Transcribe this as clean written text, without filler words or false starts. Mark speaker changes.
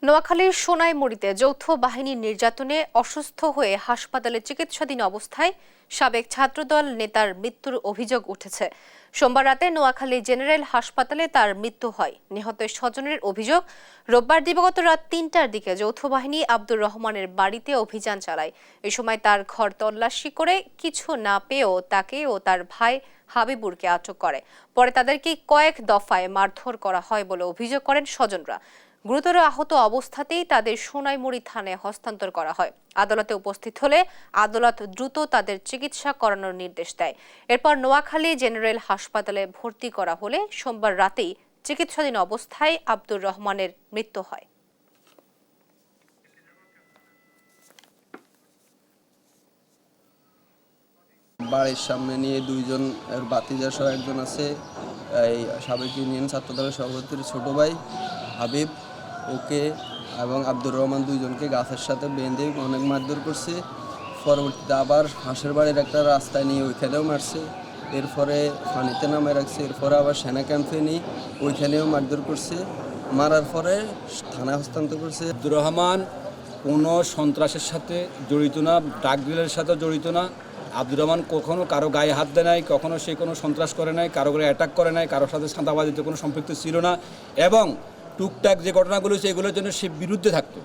Speaker 1: নোয়াখালীর সোনাইমুড়িতে যৌথ বাহিনীর নির্যাতনে অসুস্থ হয়ে হাসপাতালে চিকিৎসাধীন অবস্থায় সাবেক ছাত্রদল নেতার মৃত্যুর অভিযোগ উঠেছে। সোমবার রাতে নোয়াখালী জেনারেল হাসপাতালে তার মৃত্যু হয়। নিহতের স্বজনের অভিযোগ, রোববার দিবাগত রাত ৩টার দিকে যৌথ বাহিনী আব্দুর রহমানের বাড়িতে অভিযান চালায়। এ সময় তার ঘর তল্লাশি করে কিছু না পেয়েও তাকে ও তার ভাই হাবিবুরকে আটক করে। পরে তাদেরকে কয়েক দফায় মারধর করা হয় বলে অভিযোগ করেন স্বজনরা। গুরুতর আহত অবস্থাতেই তাদের সোনাইমুড়ি থানায় হস্তান্তর করা হয়। আদালতে উপস্থিত হলে আদালত দ্রুত তাদের চিকিৎসা করানোর নির্দেশ দেয়। এরপর নোয়াখালী জেনারেল হাসপাতালে ভর্তি করা হলে সোমবার রাতেই চিকিৎসাধীন অবস্থায় আব্দুর রহমানের মৃত্যু হয়।
Speaker 2: বাড়ির সামনে নিয়ে দুইজন বাতিজা সহ একজন আছে, এই সাবেক ইউনিয়ন ছাত্রদলের সভাপতির ছোট ভাই হাবিব, ওকে এবং আব্দুর রহমান দুইজনকে গাছের সাথে বেঁধে অনেক মারধর করছে। পরবর্তীতে আবার হাঁসের বাড়ির একটা রাস্তায় নিয়ে ওইখানেও মারছে। এরপরে পানিতে নামে রাখছে। এরপরে আবার সেনা ক্যাম্পে নিয়ে ওইখানেও মারধর করছে। মারার পরে থানায় হস্তান্তর করছে।
Speaker 3: আব্দুর রহমান কোনো সন্ত্রাসের সাথে জড়িত না, ড্রাগ ডিলের সাথে জড়িত না। আব্দুর রহমান কখনো কারো গায়ে হাত দেয় নাই, কখনো সে কোনো সন্ত্রাস করে নাই, কারো করে অ্যাটাক করে নাই, কারোর সাথে চাঁদাবাজিতে কোনো সম্পৃক্ত ছিল না এবং টুকটাক যে ঘটনাগুলো হচ্ছে এগুলোর জন্য সে বিরুদ্ধে থাকতো।